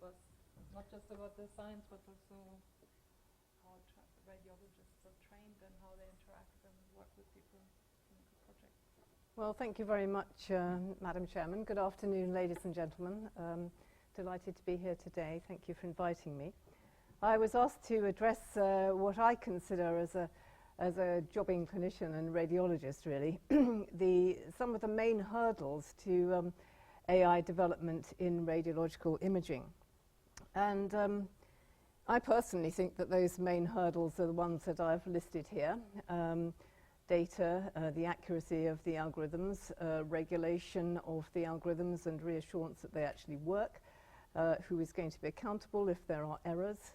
us, not just about the science, but also how radiologists are trained and how they interact and work with people in clinical projects. Well, thank you very much, Madam Chairman. Good afternoon, ladies and gentlemen. Delighted to be here today. Thank you for inviting me. I was asked to address what I consider as a jobbing clinician and radiologist, really, some of the main hurdles to AI development in radiological imaging. And I personally think that those main hurdles are the ones that I've listed here. Data, the accuracy of the algorithms, regulation of the algorithms and reassurance that they actually work, who is going to be accountable if there are errors,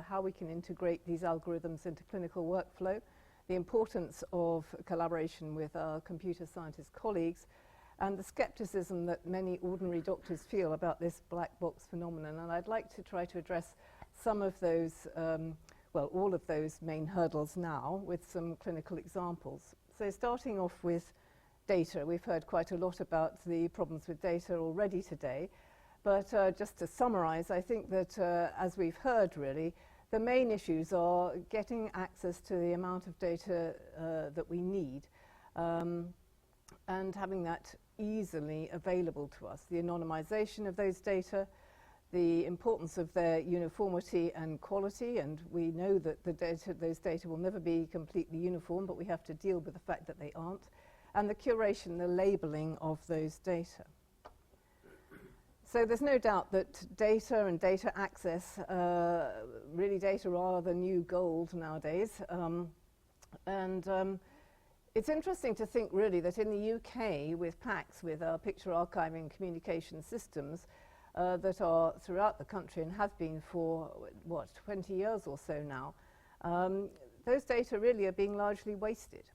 how we can integrate these algorithms into clinical workflow, the importance of collaboration with our computer scientist colleagues, and the skepticism that many ordinary doctors feel about this black box phenomenon. And I'd like to try to address some of those, well, all of those main hurdles now with some clinical examples. So starting off with data, we've heard quite a lot about the problems with data already today. But just to summarize, I think that, as we've heard really, the main issues are getting access to the amount of data that we need and having that easily available to us. The anonymization of those data, the importance of their uniformity and quality, and we know that those data will never be completely uniform, but we have to deal with the fact that they aren't, and the curation, the labeling of those data. So there's no doubt that data and data access, really data are the new gold nowadays. It's interesting to think really that in the UK with PACS, with our picture archiving communication systems that are throughout the country and have been for, what, 20 years or so now, those data really are being largely wasted,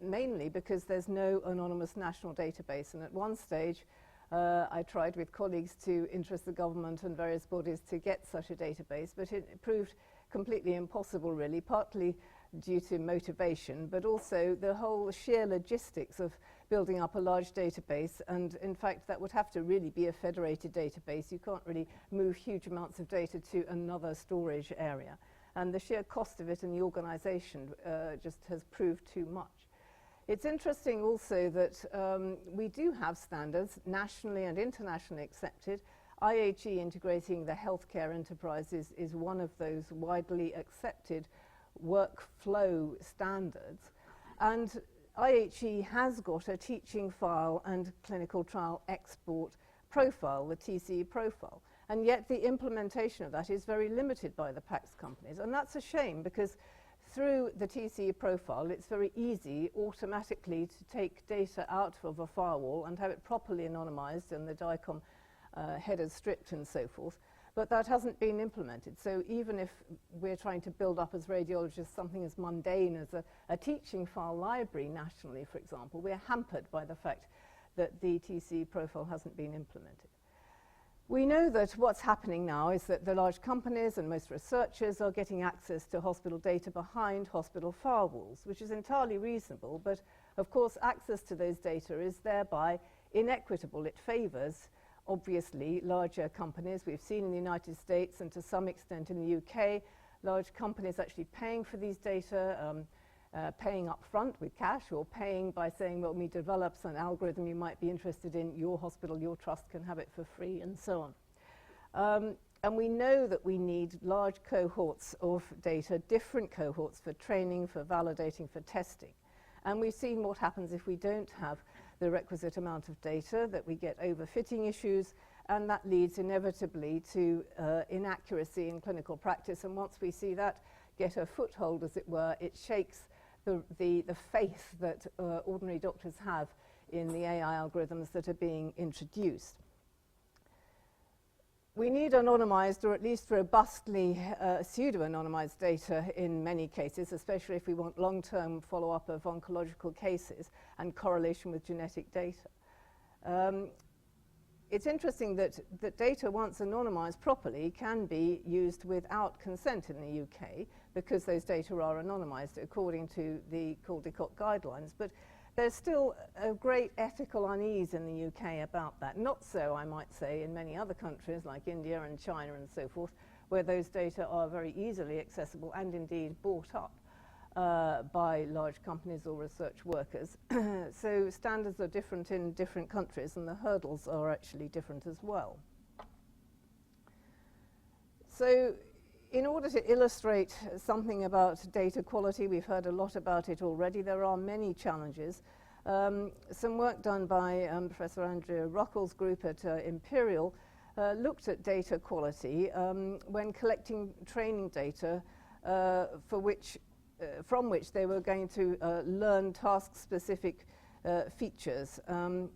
mainly because there's no anonymous national database. And at one stage, I tried with colleagues to interest the government and various bodies to get such a database, but it proved completely impossible really, partly due to motivation, but also the whole sheer logistics of building up a large database. And in fact, that would have to really be a federated database. You can't really move huge amounts of data to another storage area. And the sheer cost of it and the organization just has proved too much. It's interesting also that we do have standards, nationally and internationally accepted. IHE integrating the healthcare enterprises is one of those widely accepted workflow standards. And IHE has got a teaching file and clinical trial export profile, the TCE profile. And yet the implementation of that is very limited by the PACS companies. And that's a shame, because through the TCE profile, it's very easy automatically to take data out of a firewall and have it properly anonymized and the DICOM headers stripped and so forth. But that hasn't been implemented. So even if we're trying to build up as radiologists something as mundane as a teaching file library nationally, for example, we're hampered by the fact that the TCE profile hasn't been implemented. We know that what's happening now is that the large companies and most researchers are getting access to hospital data behind hospital firewalls, which is entirely reasonable, but of course access to those data is thereby inequitable. It favors, obviously, larger companies. We've seen in the United States and to some extent in the UK, large companies actually paying for these data, paying up front with cash, or paying by saying, well, we develop an algorithm you might be interested in, your hospital, your trust can have it for free, and so on. And we know that we need large cohorts of data, different cohorts for training, for validating, for testing. And we've seen what happens if we don't have the requisite amount of data, that we get overfitting issues, and that leads inevitably to inaccuracy in clinical practice. And once we see that get a foothold, as it were, it shakes the faith that ordinary doctors have in the AI algorithms that are being introduced. We need anonymized, or at least robustly pseudo-anonymized data in many cases, especially if we want long-term follow-up of oncological cases and correlation with genetic data. It's interesting that data, once anonymized properly, can be used without consent in the UK, because those data are anonymized according to the Caldecott guidelines. But there's still a great ethical unease in the UK about that. Not so, I might say, in many other countries like India and China and so forth, where those data are very easily accessible and indeed bought up by large companies or research workers. So standards are different in different countries, and the hurdles are actually different as well. So in order to illustrate something about data quality, we've heard a lot about it already. There are many challenges. Some work done by Professor Andrea Ruckel's group at Imperial looked at data quality when collecting training data from which they were going to learn task-specific features. And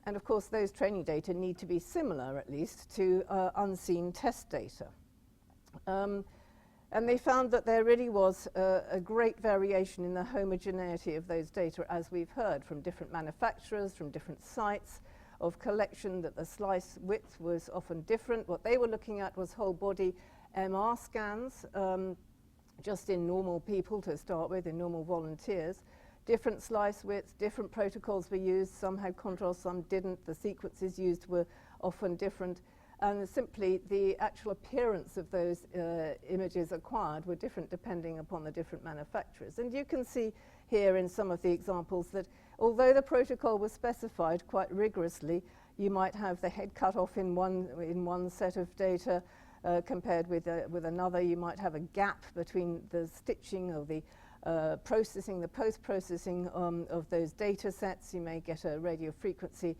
of course, those training data need to be similar, at least, to unseen test data. And they found that there really was a great variation in the homogeneity of those data, as we've heard, from different manufacturers, from different sites of collection, that the slice width was often different. What they were looking at was whole body MR scans, just in normal people to start with, in normal volunteers. Different slice widths, different protocols were used. Some had contrast, some didn't. The sequences used were often different. And simply the actual appearance of those images acquired were different depending upon the different manufacturers. And you can see here in some of the examples that although the protocol was specified quite rigorously, you might have the head cut off in one set of data compared with another. You might have a gap between the stitching or the processing, the post-processing of those data sets. You may get a radio frequency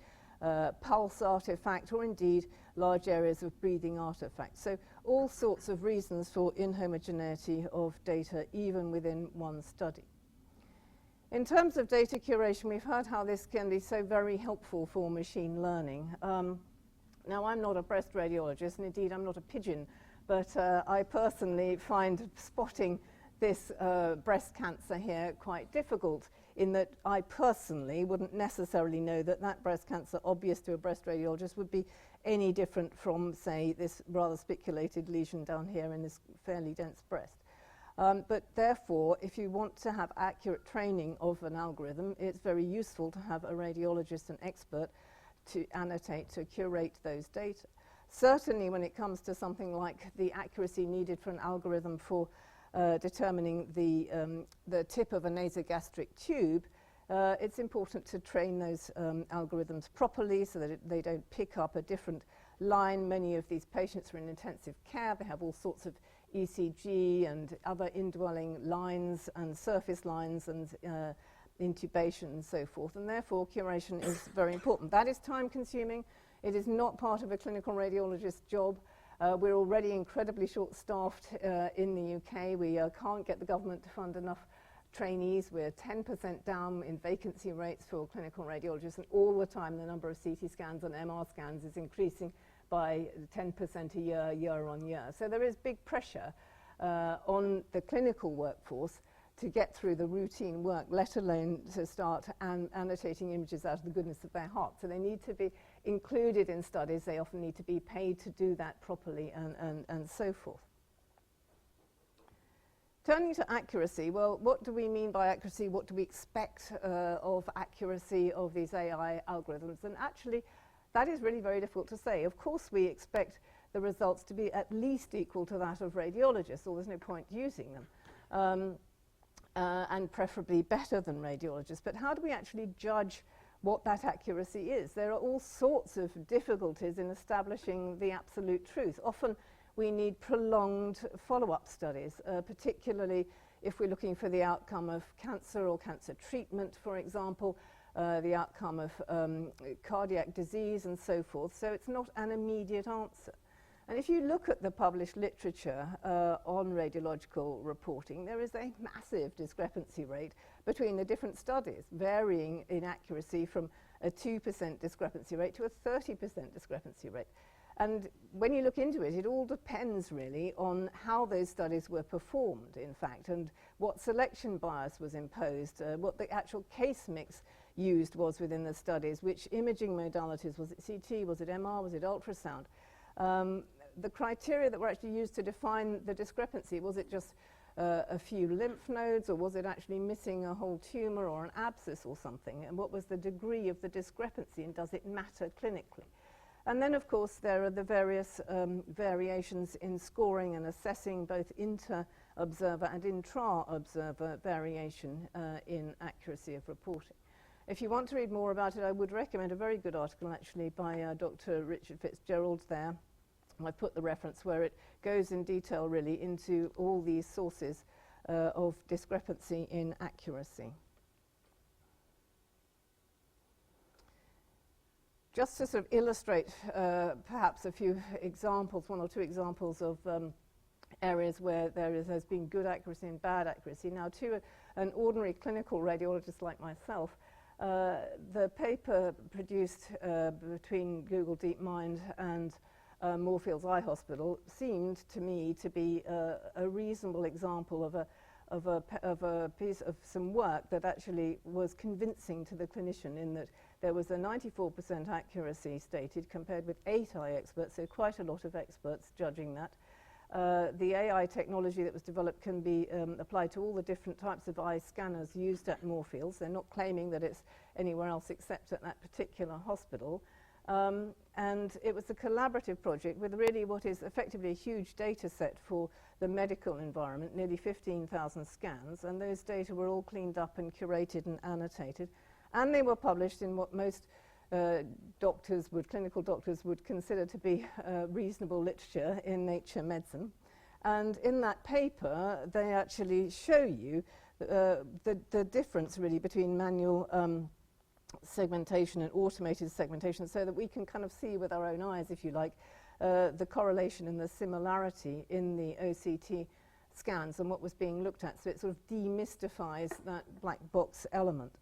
pulse artifact, or indeed large areas of breathing artifacts. So all sorts of reasons for inhomogeneity of data even within one study. In terms of data curation, we've heard how this can be so very helpful for machine learning. Now, I'm not a breast radiologist, and indeed I'm not a pigeon, but I personally find spotting this breast cancer here quite difficult, in that I personally wouldn't necessarily know that that breast cancer, obvious to a breast radiologist, would be any different from, say, this rather spiculated lesion down here in this fairly dense breast. But therefore, if you want to have accurate training of an algorithm, it's very useful to have a radiologist, an expert, to annotate, to curate those data. Certainly when it comes to something like the accuracy needed for an algorithm for determining the tip of a nasogastric tube, it's important to train those algorithms properly so that they don't pick up a different line. Many of these patients are in intensive care. They have all sorts of ECG and other indwelling lines and surface lines and intubation and so forth, and therefore curation is very important. That is time consuming. It is not part of a clinical radiologist's job. We're already incredibly short-staffed in the UK. We can't get the government to fund enough trainees. We're 10% down in vacancy rates for clinical radiologists, and all the time the number of CT scans and MR scans is increasing by 10% a year, year on year. So there is big pressure on the clinical workforce to get through the routine work, let alone to start annotating images out of the goodness of their heart. So they need to be included in studies. They often need to be paid to do that properly, and so forth. Turning to accuracy, well, what do we mean by accuracy? What do we expect of accuracy of these AI algorithms? And actually, that is really very difficult to say. Of course, we expect the results to be at least equal to that of radiologists, or there's no point using them, and preferably better than radiologists. But how do we actually judge what that accuracy is? There are all sorts of difficulties in establishing the absolute truth. Often we need prolonged follow-up studies, particularly if we're looking for the outcome of cancer or cancer treatment, for example, the outcome of cardiac disease and so forth. So it's not an immediate answer. And if you look at the published literature on radiological reporting, there is a massive discrepancy rate between the different studies, varying in accuracy from a 2% discrepancy rate to a 30% discrepancy rate. And when you look into it, it all depends really on how those studies were performed, in fact, and what selection bias was imposed, what the actual case mix used was within the studies, which imaging modalities, was it CT, was it MR, was it ultrasound? The criteria that were actually used to define the discrepancy, was it just a few lymph nodes, or was it actually missing a whole tumour or an abscess or something? And what was the degree of the discrepancy, and does it matter clinically? And then, of course, there are the various variations in scoring and assessing both inter-observer and intra-observer variation in accuracy of reporting. If you want to read more about it, I would recommend a very good article, actually, by Dr. Richard Fitzgerald there. I put the reference where it goes in detail, really, into all these sources of discrepancy in accuracy. Just to sort of illustrate perhaps a few examples, one or two examples of areas where there's been good accuracy and bad accuracy. Now, to an ordinary clinical radiologist like myself, the paper produced between Google DeepMind and Moorfields Eye Hospital seemed to me to be a reasonable example of a piece of some work that actually was convincing to the clinician, in that there was a 94% accuracy stated compared with 8 eye experts, so quite a lot of experts judging that. The AI technology that was developed can be applied to all the different types of eye scanners used at Moorfields. They're not claiming that it's anywhere else except at that particular hospital. And it was a collaborative project with really what is effectively a huge data set for the medical environment, nearly 15,000 scans, and those data were all cleaned up and curated and annotated, and they were published in what most clinical doctors would consider to be reasonable literature in Nature Medicine. And in that paper, they actually show you the difference really between manual segmentation and automated segmentation, so that we can kind of see with our own eyes, if you like, the correlation and the similarity in the OCT scans and what was being looked at. So it sort of demystifies that black box element.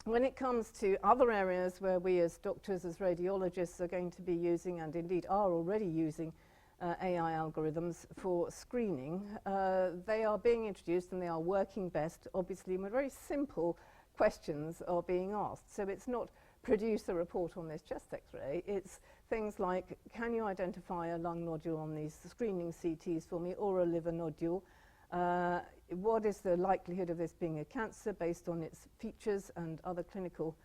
When it comes to other areas where we as doctors, as radiologists, are going to be using, and indeed are already using, AI algorithms for screening, they are being introduced and they are working best, obviously, when very simple questions are being asked. So it's not produce a report on this chest X-ray, it's things like, can you identify a lung nodule on these screening CTs for me, or a liver nodule? What is the likelihood of this being a cancer based on its features and other clinical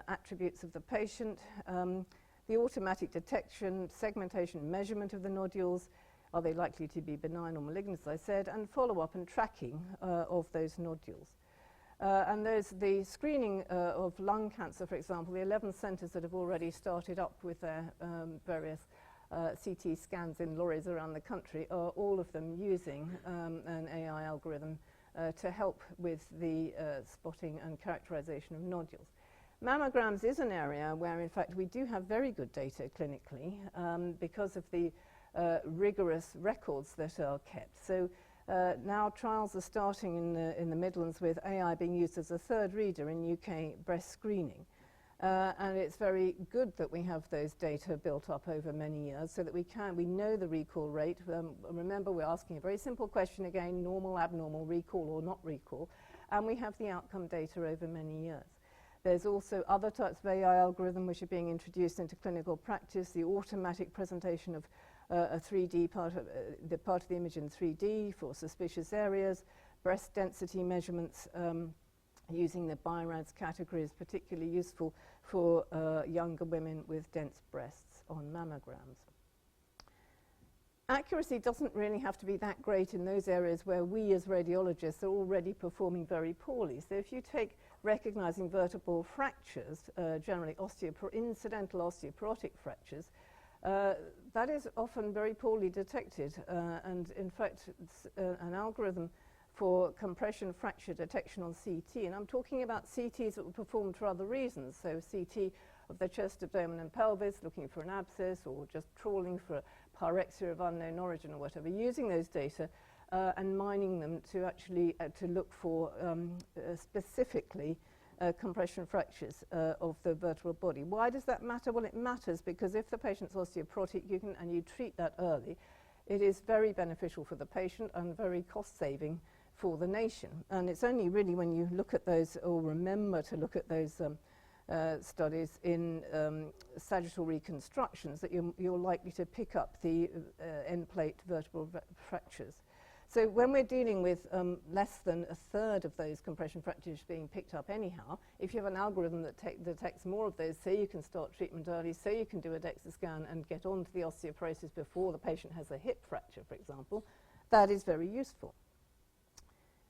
attributes of the patient? The automatic detection, segmentation, measurement of the nodules, are they likely to be benign or malignant, as I said, and follow-up and tracking of those nodules. And there's the screening of lung cancer, for example. The 11 centres that have already started up with their various CT scans in lorries around the country are all of them using an AI algorithm to help with the spotting and characterization of nodules. Mammograms is an area where, in fact, we do have very good data clinically because of the rigorous records that are kept. So now trials are starting in the Midlands with AI being used as a third reader in UK breast screening. And it's very good that we have those data built up over many years so that we know the recall rate. Remember, we're asking a very simple question again, normal, abnormal, recall or not recall, and we have the outcome data over many years. There's also other types of AI algorithm which are being introduced into clinical practice, the automatic presentation of a 3D part of the image in 3D for suspicious areas, breast density measurements using the BIRADS category is particularly useful for younger women with dense breasts on mammograms. Accuracy doesn't really have to be that great in those areas where we as radiologists are already performing very poorly. So if you take recognizing vertebral fractures, generally incidental osteoporotic fractures, that is often very poorly detected. And in fact, it's an algorithm for compression fracture detection on CT. And I'm talking about CTs that were performed for other reasons. So CT of the chest, abdomen and pelvis, looking for an abscess, or just trawling for pyrexia of unknown origin or whatever, using those data and mining them to actually to look for specifically compression fractures of the vertebral body. Why does that matter? Well, it matters because if the patient's osteoporotic, and you treat that early, it is very beneficial for the patient and very cost-saving for the nation. And it's only really when you look at those, or remember to look at those studies in sagittal reconstructions that you're likely to pick up the end plate vertebral fractures. So when we're dealing with less than a third of those compression fractures being picked up anyhow, if you have an algorithm that detects more of those, so you can start treatment early, so you can do a DEXA scan and get on to the osteoporosis before the patient has a hip fracture, for example, that is very useful.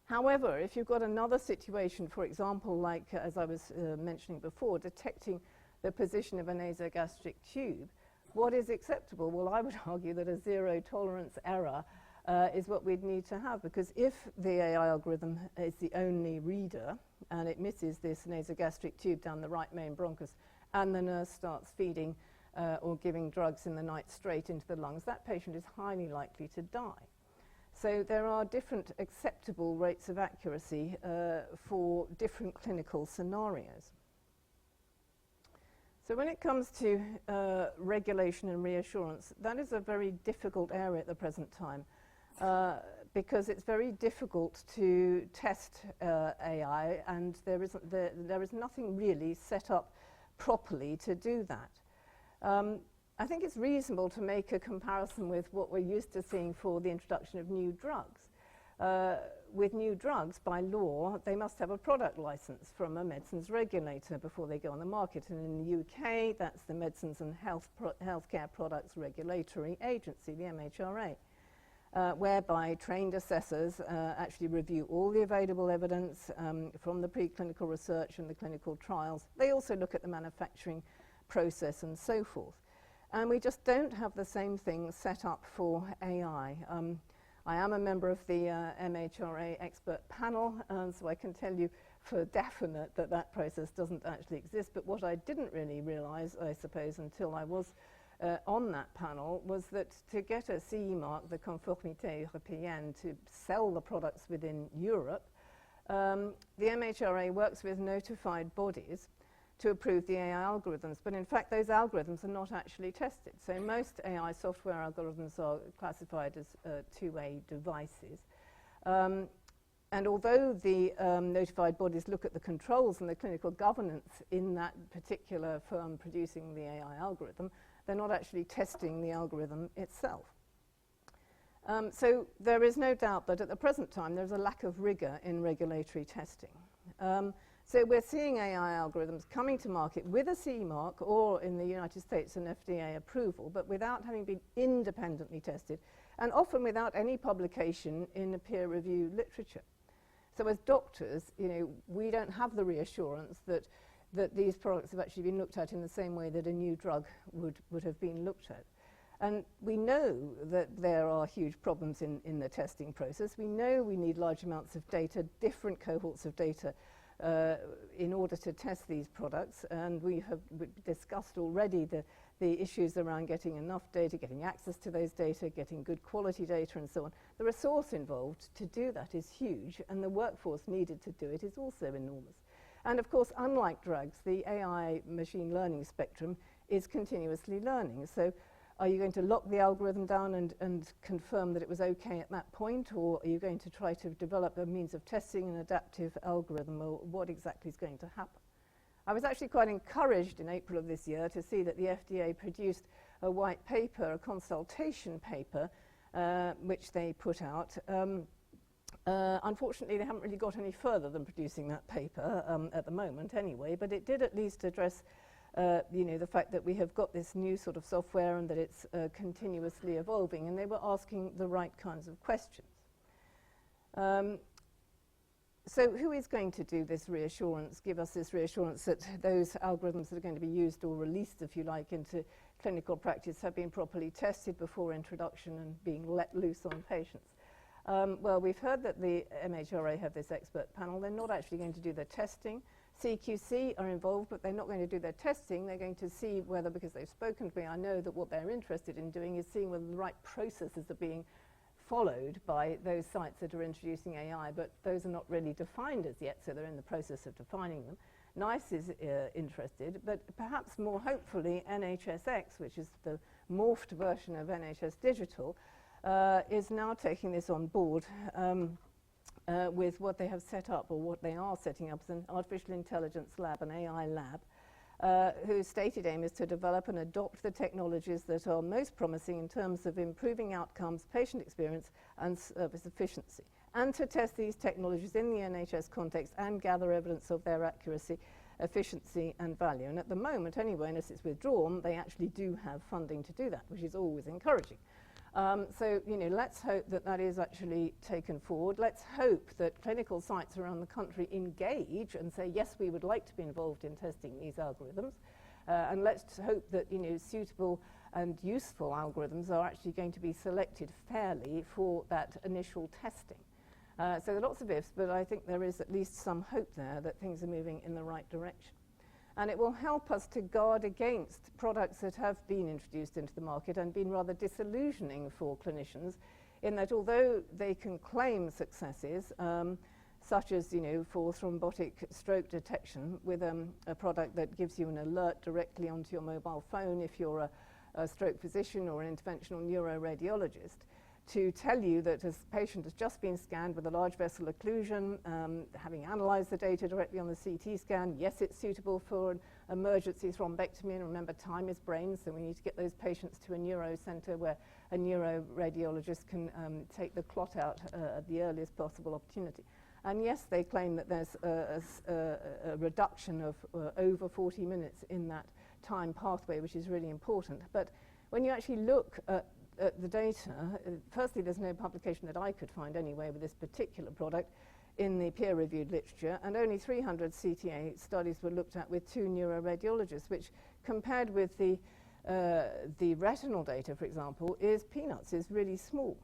However, if you've got another situation, for example, like as I was mentioning before, detecting the position of a nasogastric tube, what is acceptable? Well, I would argue that a zero tolerance error is what we'd need to have, because if the AI algorithm is the only reader and it misses this nasogastric tube down the right main bronchus and the nurse starts feeding or giving drugs in the night straight into the lungs, that patient is highly likely to die. So there are different acceptable rates of accuracy for different clinical scenarios. So when it comes to regulation and reassurance, that is a very difficult area at the present time because it's very difficult to test AI, and there is nothing really set up properly to do that. I think it's reasonable to make a comparison with what we're used to seeing for the introduction of new drugs. With new drugs, by law, they must have a product license from a medicines regulator before they go on the market. And in the UK, that's the Medicines and Healthcare Products Regulatory Agency, the MHRA, whereby trained assessors actually review all the available evidence from the preclinical research and the clinical trials. They also look at the manufacturing process and so forth. And we just don't have the same thing set up for AI. I am a member of the MHRA expert panel, so I can tell you for definite that that process doesn't actually exist. But what I didn't really realize, I suppose, until I was on that panel, was that to get a CE mark, the Conformité Européenne, to sell the products within Europe, the MHRA works with notified bodies to approve the AI algorithms, but in fact those algorithms are not actually tested. So most AI software algorithms are classified as 2A devices. And although the notified bodies look at the controls and the clinical governance in that particular firm producing the AI algorithm, they're not actually testing the algorithm itself. So there is no doubt that at the present time there's a lack of rigor in regulatory testing. So we're seeing AI algorithms coming to market with a CE mark, or in the United States an FDA approval, but without having been independently tested, and often without any publication in a peer-reviewed literature. So as doctors, we don't have the reassurance that these products have actually been looked at in the same way that a new drug would have been looked at. And we know that there are huge problems in the testing process. We know we need large amounts of data, different cohorts of data, in order to test these products, and we have discussed already the issues around getting enough data, getting access to those data, getting good quality data and so on. The resource involved to do that is huge, and the workforce needed to do it is also enormous. And of course, unlike drugs, the AI machine learning spectrum is continuously learning. So are you going to lock the algorithm down and confirm that it was okay at that point, or are you going to try to develop a means of testing an adaptive algorithm, or what exactly is going to happen? I was actually quite encouraged in April of this year to see that the FDA produced a white paper, a consultation paper, which they put out. Unfortunately, they haven't really got any further than producing that paper at the moment anyway, but it did at least address the fact that we have got this new sort of software and that it's continuously evolving, and they were asking the right kinds of questions. So who is going to do this reassurance, give us this reassurance that those algorithms that are going to be used or released, if you like, into clinical practice have been properly tested before introduction and being let loose on patients? Well, we've heard that the MHRA have this expert panel. They're not actually going to do the testing. CQC are involved, but they're not going to do their testing. They're going to see whether, because they've spoken to me, I know that what they're interested in doing is seeing whether the right processes are being followed by those sites that are introducing AI, but those are not really defined as yet, so they're in the process of defining them. NICE is interested, but perhaps more hopefully NHSX, which is the morphed version of NHS Digital, is now taking this on board with what they have set up, or what they are setting up as an artificial intelligence lab, an AI lab, whose stated aim is to develop and adopt the technologies that are most promising in terms of improving outcomes, patient experience, and service efficiency, and to test these technologies in the NHS context and gather evidence of their accuracy, efficiency, and value. And at the moment, anyway, unless it's withdrawn, they actually do have funding to do that, which is always encouraging. So, let's hope that that is actually taken forward. Let's hope that clinical sites around the country engage and say, yes, we would like to be involved in testing these algorithms. And let's hope that, suitable and useful algorithms are actually going to be selected fairly for that initial testing. So there are lots of ifs, but I think there is at least some hope there that things are moving in the right direction. And it will help us to guard against products that have been introduced into the market and been rather disillusioning for clinicians, in that although they can claim successes, such as, for thrombotic stroke detection with a product that gives you an alert directly onto your mobile phone if you're a stroke physician or an interventional neuroradiologist, to tell you that a patient has just been scanned with a large vessel occlusion, having analysed the data directly on the CT scan, yes, it's suitable for an emergency thrombectomy, and remember, time is brain, so we need to get those patients to a neuro centre where a neuroradiologist can take the clot out at the earliest possible opportunity. And yes, they claim that there's a reduction of over 40 minutes in that time pathway, which is really important. But when you actually look at the data, firstly, there's no publication that I could find anyway with this particular product in the peer-reviewed literature, and only 300 CTA studies were looked at with 2 neuroradiologists, which compared with the retinal data, for example, is peanuts, is really small.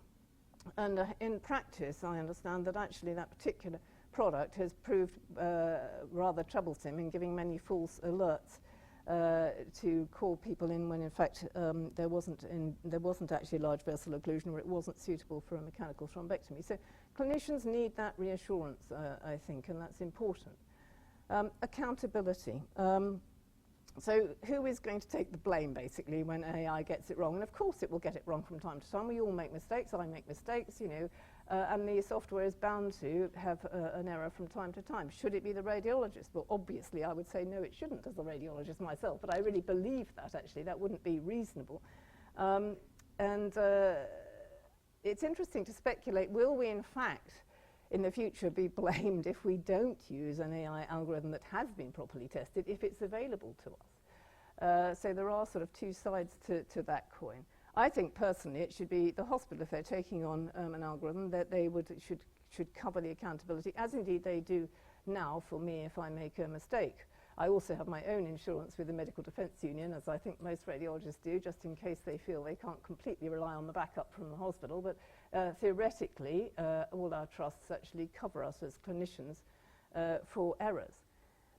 And in practice, I understand that actually that particular product has proved rather troublesome in giving many false alerts to call people in when in fact there wasn't actually a large vessel occlusion, or it wasn't suitable for a mechanical thrombectomy. So clinicians need that reassurance, I think, and that's important. Accountability. So who is going to take the blame, basically, when AI gets it wrong? And of course it will get it wrong from time to time. We all make mistakes. I make mistakes, and the software is bound to have an error from time to time. Should it be the radiologist? Well, obviously, I would say no, it shouldn't, as a radiologist myself, but I really believe that, actually. That wouldn't be reasonable. It's interesting to speculate, will we, in fact, in the future be blamed if we don't use an AI algorithm that has been properly tested, if it's available to us? So there are sort of two sides to that coin. I think personally it should be the hospital, if they're taking on an algorithm, that they should cover the accountability, as indeed they do now for me if I make a mistake. I also have my own insurance with the Medical Defence Union, as I think most radiologists do, just in case they feel they can't completely rely on the backup from the hospital. But theoretically, all our trusts actually cover us as clinicians for errors.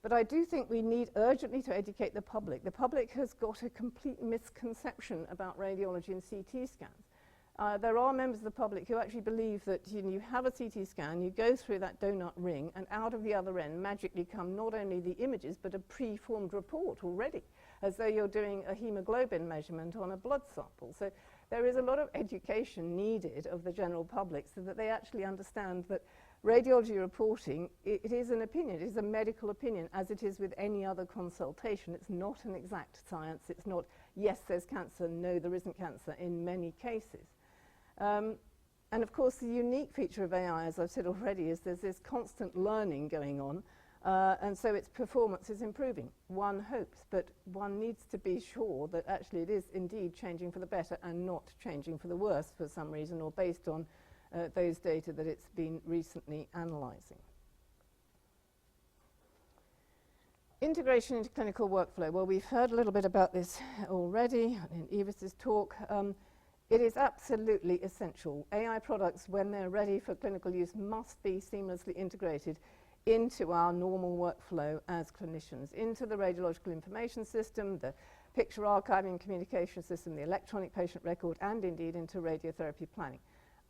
But I do think we need urgently to educate the public. The public has got a complete misconception about radiology and CT scans. There are members of the public who actually believe that you have a CT scan, you go through that donut ring, and out of the other end magically come not only the images, but a pre-formed report already, as though you're doing a hemoglobin measurement on a blood sample. So there is a lot of education needed of the general public so that they actually understand that radiology reporting, it is an opinion, it is a medical opinion, as it is with any other consultation. It's not an exact science. It's not, yes, there's cancer, no, there isn't cancer in many cases. And of course, the unique feature of AI, as I've said already, is there's this constant learning going on, and so its performance is improving. One hopes, but one needs to be sure that actually it is indeed changing for the better and not changing for the worse for some reason, or based on those data that it's been recently analysing. Integration into clinical workflow. Well, we've heard a little bit about this already in Evis's talk. It is absolutely essential. AI products, when they're ready for clinical use, must be seamlessly integrated into our normal workflow as clinicians, into the radiological information system, the picture archiving communication system, the electronic patient record, and indeed into radiotherapy planning.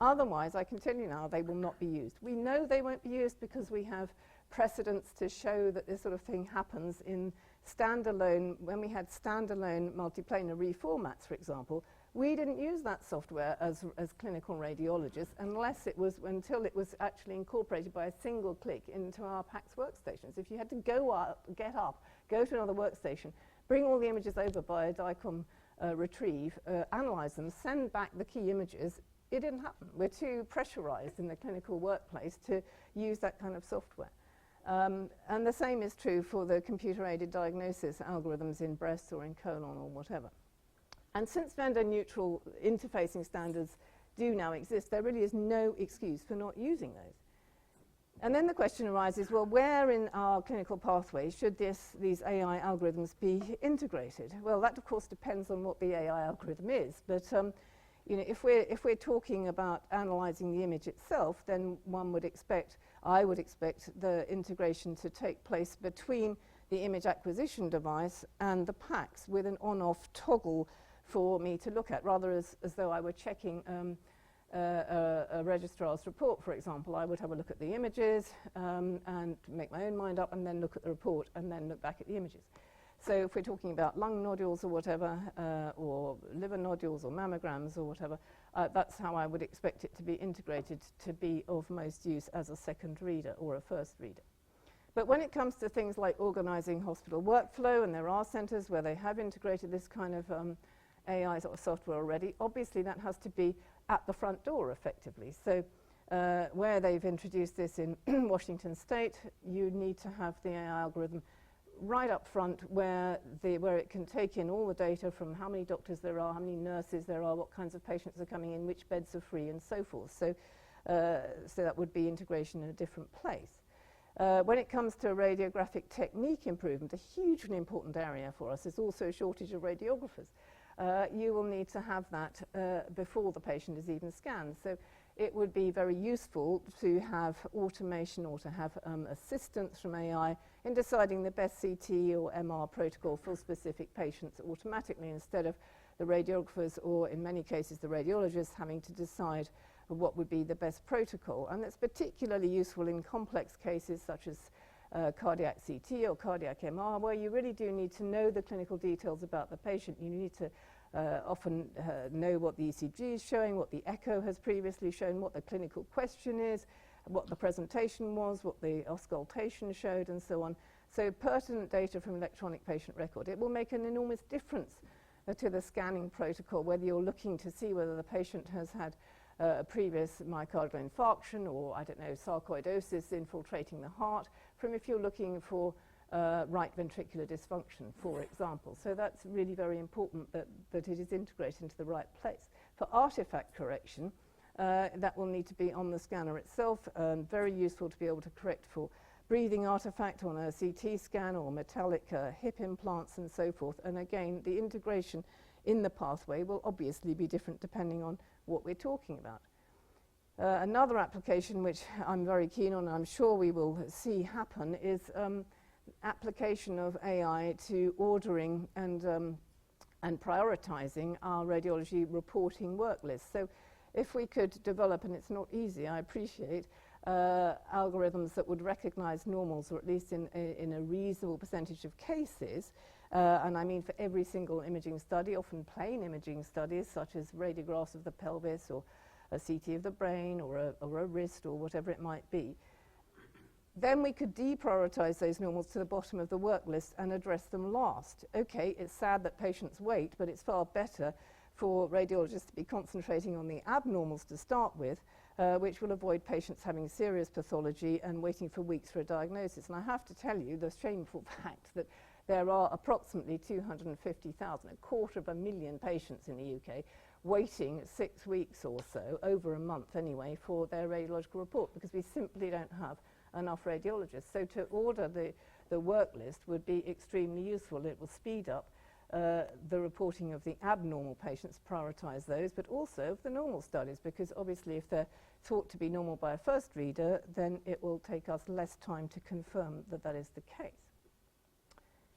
Otherwise, I can tell you now, they will not be used. We know they won't be used because we have precedents to show that this sort of thing happens in standalone, when we had standalone multiplanar reformats, for example, We didn't use that software as clinical radiologists until it was actually incorporated by a single click into our PACS workstations. If you had to get up, go to another workstation, bring all the images over by a DICOM retrieve, analyze them, send back the key images, it didn't happen. We're too pressurized in the clinical workplace to use that kind of software. And the same is true for the computer-aided diagnosis algorithms in breast or in colon or whatever. And since vendor-neutral interfacing standards do now exist, there really is no excuse for not using those. And then the question arises, well, where in our clinical pathway should these AI algorithms be integrated? Well, that, of course, depends on what the AI algorithm is. But you know, if we're talking about analyzing the image itself, then I would expect the integration to take place between the image acquisition device and the PACS with an on-off toggle for me to look at, rather as though I were checking a registrar's report, for example. I would have a look at the images and make my own mind up and then look at the report and then look back at the images. So if we're talking about lung nodules or whatever, or liver nodules or mammograms or whatever, that's how I would expect it to be integrated to be of most use as a second reader or a first reader. But when it comes to things like organizing hospital workflow, and there are centers where they have integrated this kind of AI sort of software already, obviously that has to be at the front door effectively. So where they've introduced this in Washington State, you need to have the AI algorithm right up front where it can take in all the data from how many doctors there are, how many nurses there are, what kinds of patients are coming in, which beds are free, and so forth. So that would be integration in a different place. When it comes to radiographic technique improvement, a hugely important area for us is also a shortage of radiographers. You will need to have that before the patient is even scanned. So it would be very useful to have automation or to have assistance from AI in deciding the best CT or MR protocol for specific patients automatically, instead of the radiographers, or in many cases the radiologists, having to decide what would be the best protocol. And that's particularly useful in complex cases such as cardiac CT or cardiac MR, where you really do need to know the clinical details about the patient. You need to often know what the ECG is showing, what the echo has previously shown, what the clinical question is, what the presentation was, what the auscultation showed, and so on. So pertinent data from electronic patient record. It will make an enormous difference to the scanning protocol, whether you're looking to see whether the patient has had a previous myocardial infarction or, I don't know, sarcoidosis infiltrating the heart, from if you're looking for right ventricular dysfunction, for example. So that's really very important that it is integrated into the right place. For artifact correction, that will need to be on the scanner itself. Very useful to be able to correct for breathing artifact on a CT scan, or metallic hip implants and so forth. And again, the integration in the pathway will obviously be different depending on what we're talking about. Another application which I'm very keen on, and I'm sure we will see happen, is application of AI to ordering and prioritizing our radiology reporting work list. So if we could develop, and it's not easy, I appreciate, algorithms that would recognize normals, or at least in a reasonable percentage of cases, and I mean for every single imaging study, often plain imaging studies such as radiographs of the pelvis or a CT of the brain or a wrist or whatever it might be, then we could deprioritize those normals to the bottom of the work list and address them last. Okay, it's sad that patients wait, but it's far better for radiologists to be concentrating on the abnormals to start with, which will avoid patients having serious pathology and waiting for weeks for a diagnosis. And I have to tell you the shameful fact that there are approximately 250,000, 250,000 patients in the UK, waiting 6 weeks or so, over a month anyway, for their radiological report, because we simply don't have enough radiologists. So to order the work list would be extremely useful. It will speed up the reporting of the abnormal patients, prioritize those, but also of the normal studies, because obviously if they're thought to be normal by a first reader, then it will take us less time to confirm that that is the case.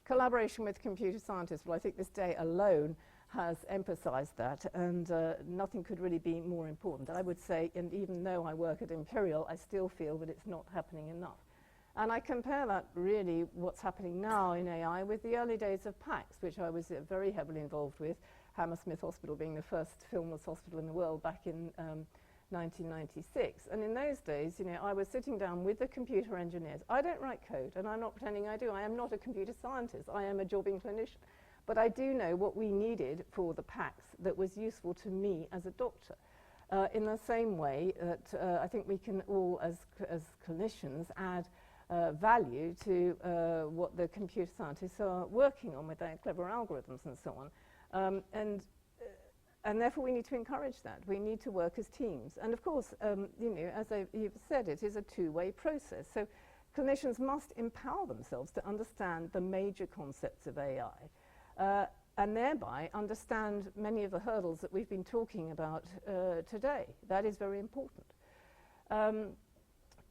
Collaboration with computer scientists, well, I think this day alone has emphasized that, and nothing could really be more important. I would say, and even though I work at Imperial, I still feel that it's not happening enough. And I compare that really, what's happening now in AI, with the early days of PACS, which I was very heavily involved with, Hammersmith Hospital being the first filmless hospital in the world back in 1996. And in those days, you know, I was sitting down with the computer engineers. I don't write code, and I'm not pretending I do. I am not a computer scientist. I am a jobbing clinician. But I do know what we needed for the PACS that was useful to me as a doctor. In the same way that I think we can all, as clinicians, add value to what the computer scientists are working on with their clever algorithms and so on. And therefore we need to encourage that. We need to work as teams. And of course, you know, as you've said, it is a two-way process. So clinicians must empower themselves to understand the major concepts of AI. And thereby understand many of the hurdles that we've been talking about today. That is very important.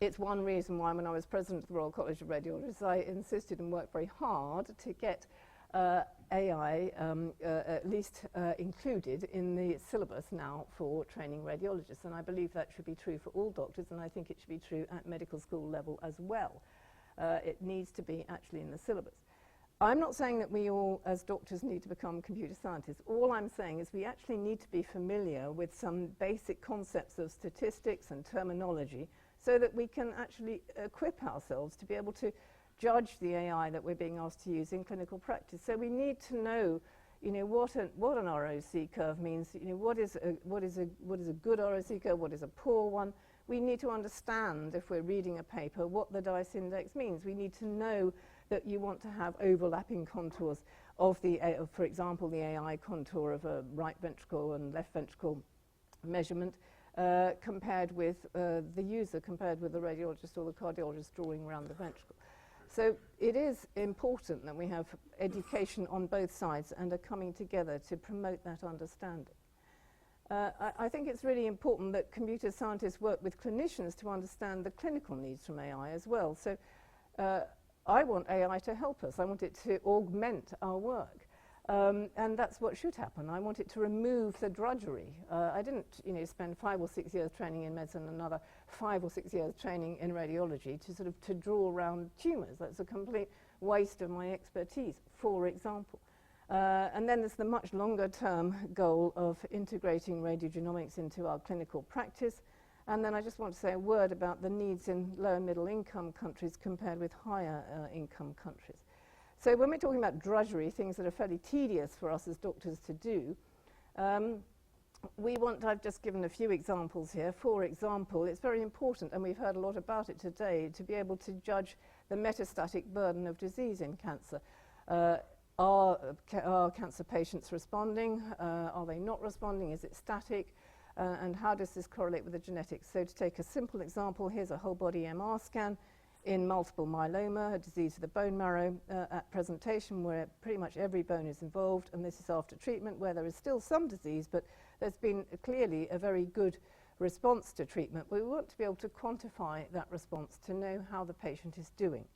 It's one reason why when I was president of the Royal College of Radiologists, I insisted and worked very hard to get AI at least included in the syllabus now for training radiologists. And I believe that should be true for all doctors, and I think it should be true at medical school level as well. It needs to be actually in the syllabus. I'm not saying that we all, as doctors, need to become computer scientists. All I'm saying is we actually need to be familiar with some basic concepts of statistics and terminology so that we can actually equip ourselves to be able to judge the AI that we're being asked to use in clinical practice. So we need to know, you know, what an ROC curve means. You know, what is a good ROC curve? What is a poor one? We need to understand, if we're reading a paper, what the DICE index means. We need to know that you want to have overlapping contours of the, for example, the AI contour of a right ventricle and left ventricle measurement compared with the user, compared with the radiologist or the cardiologist drawing around the ventricle. So it is important that we have education on both sides and are coming together to promote that understanding. I think it's really important that computer scientists work with clinicians to understand the clinical needs from AI as well. So I want AI to help us. I want it to augment our work. And that's what should happen. I want it to remove the drudgery. I didn't, you know, spend 5 or 6 years training in medicine and another 5 or 6 years training in radiology to draw around tumours. That's a complete waste of my expertise, for example. And then there's the much longer term goal of integrating radiogenomics into our clinical practice. And then I just want to say a word about the needs in low and middle income countries compared with higher income countries. So when we're talking about drudgery, things that are fairly tedious for us as doctors to do, I've just given a few examples here. For example, it's very important, and we've heard a lot about it today, to be able to judge the metastatic burden of disease in cancer. Are cancer patients responding? Are they not responding? Is it static? And how does this correlate with the genetics? So to take a simple example, here's a whole body MR scan in multiple myeloma, a disease of the bone marrow at presentation where pretty much every bone is involved, and this is after treatment where there is still some disease, but there's been clearly a very good response to treatment. We want to be able to quantify that response to know how the patient is doing.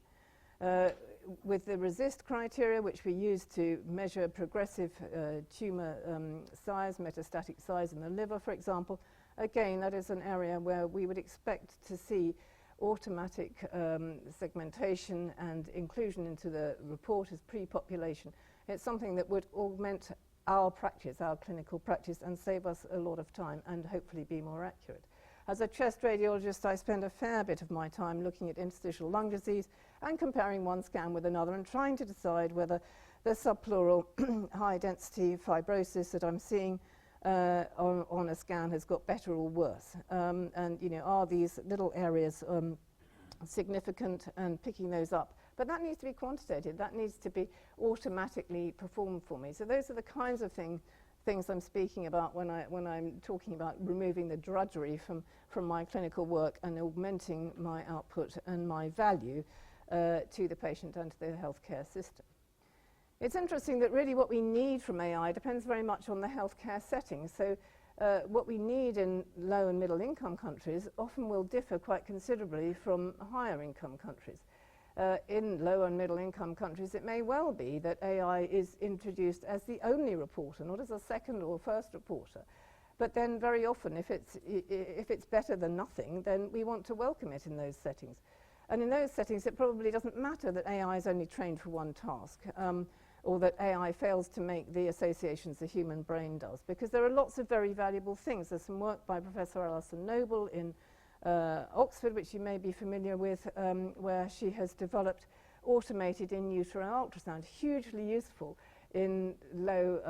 With the RESIST criteria, which we use to measure progressive tumour size, metastatic size in the liver, for example, again, that is an area where we would expect to see automatic segmentation and inclusion into the report as pre-population. It's something that would augment our practice, our clinical practice, and save us a lot of time and hopefully be more accurate. As a chest radiologist, I spend a fair bit of my time looking at interstitial lung disease and comparing one scan with another and trying to decide whether the subpleural high-density fibrosis that I'm seeing on a scan has got better or worse. And, you know, are these little areas significant, and picking those up. But that needs to be quantitated. That needs to be automatically performed for me. So those are the kinds of things I'm speaking about when I'm talking about removing the drudgery from my clinical work and augmenting my output and my value to the patient and to the healthcare system. It's interesting that really what we need from AI depends very much on the healthcare setting. So what we need in low and middle income countries often will differ quite considerably from higher income countries. In low and middle income countries, it may well be that AI is introduced as the only reporter, not as a second or first reporter. But then very often, if it's better than nothing, then we want to welcome it in those settings. And in those settings, it probably doesn't matter that AI is only trained for one task. or that AI fails to make the associations the human brain does, because there are lots of very valuable things. There's some work by Professor Alison Noble in Oxford, which you may be familiar with, where she has developed automated in utero ultrasound, hugely useful in low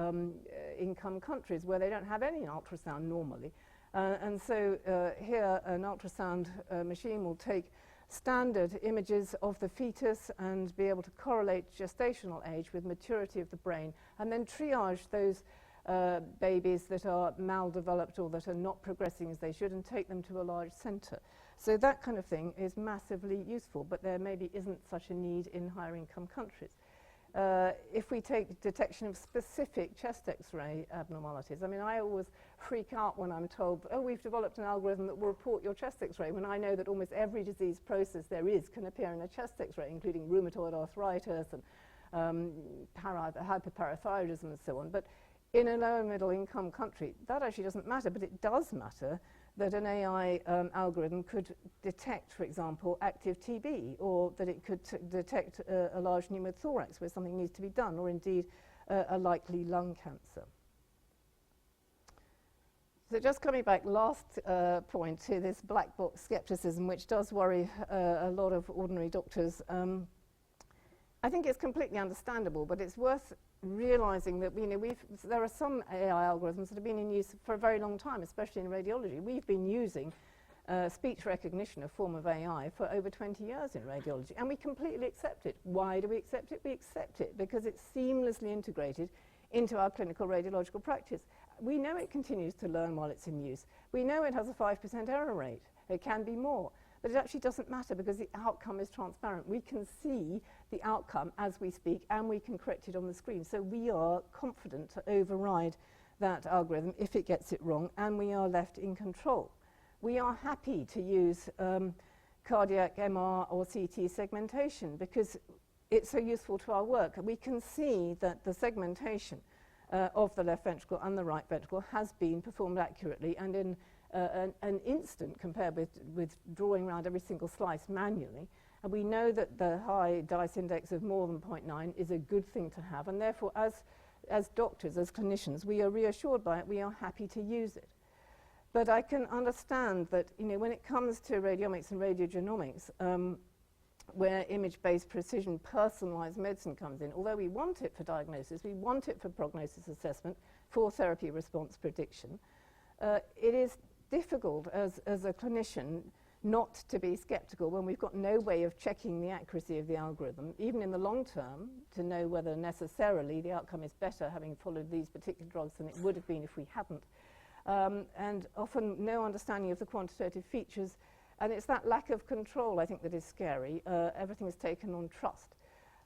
income countries where they don't have any ultrasound normally. And so here an ultrasound machine will take standard images of the fetus and be able to correlate gestational age with maturity of the brain, and then triage those babies that are maldeveloped or that are not progressing as they should and take them to a large centre. So that kind of thing is massively useful, but there maybe isn't such a need in higher income countries. If we take detection of specific chest X-ray abnormalities, I mean, I always freak out when I'm told, oh, we've developed an algorithm that will report your chest X-ray, when I know that almost every disease process there is can appear in a chest X-ray, including rheumatoid arthritis and hyperparathyroidism and so on. But in a low and middle income country, that actually doesn't matter, but it does matter that an AI algorithm could detect, for example, active TB, or that it could detect a large pneumothorax where something needs to be done, or indeed a likely lung cancer. So just coming back, last point to this black box skepticism, which does worry a lot of ordinary doctors. I think it's completely understandable, but it's worth realizing that there are some AI algorithms that have been in use for a very long time, especially in radiology. We've been using speech recognition, a form of AI, for over 20 years in radiology, and we completely accept it. Why do we accept it? We accept it because it's seamlessly integrated into our clinical radiological practice. We know it continues to learn while it's in use. We know it has a 5% error rate. It can be more. But it actually doesn't matter because the outcome is transparent. We can see the outcome as we speak, and we can correct it on the screen. So we are confident to override that algorithm if it gets it wrong, and we are left in control. We are happy to use cardiac MR or CT segmentation because it's so useful to our work. We can see that the segmentation of the left ventricle and the right ventricle has been performed accurately and in an instant compared with drawing around every single slice manually. And we know that the high DICE index of more than 0.9 is a good thing to have, and therefore as doctors, as clinicians, we are reassured by it, we are happy to use it. But I can understand that when it comes to radiomics and radiogenomics, where image-based precision personalized medicine comes in, although we want it for diagnosis, we want it for prognosis assessment, for therapy response prediction, it is difficult as a clinician not to be skeptical when we've got no way of checking the accuracy of the algorithm, even in the long term, to know whether necessarily the outcome is better having followed these particular drugs than it would have been if we hadn't. And often no understanding of the quantitative features, and it's that lack of control, I think, that is scary. Everything is taken on trust.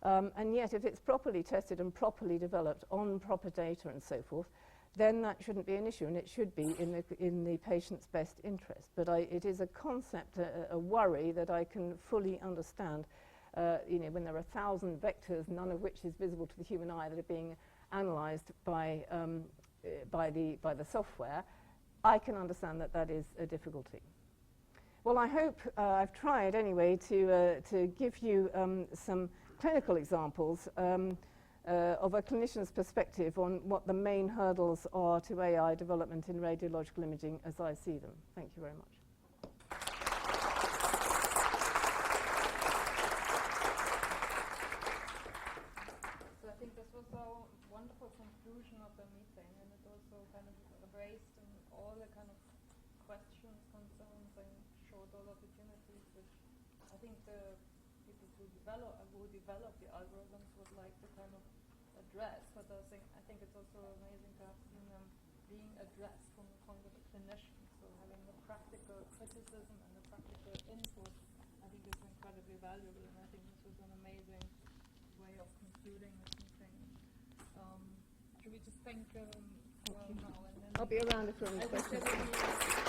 And yet, if it's properly tested and properly developed on proper data and so forth, then that shouldn't be an issue, and it should be in the patient's best interest. But it is a concept, a worry that I can fully understand. When there are 1,000 vectors, none of which is visible to the human eye, that are being analysed by the software, I can understand that that is a difficulty. Well, I hope I've tried anyway to give you some clinical examples of a clinician's perspective on what the main hurdles are to AI development in radiological imaging as I see them. Thank you very much. So I think this was a wonderful conclusion of the meeting, and it also kind of embraced all the kind of questions, concerns, and showed all opportunities, which I think the people who develop the algorithms would like to kind of address. But I think it's also amazing to have seen them being addressed from the point of a clinician. So having the practical criticism and the practical input, I think is incredibly valuable. And I think this was an amazing way of concluding this meeting. Should we just thank now and then? I'll be around if there are any questions.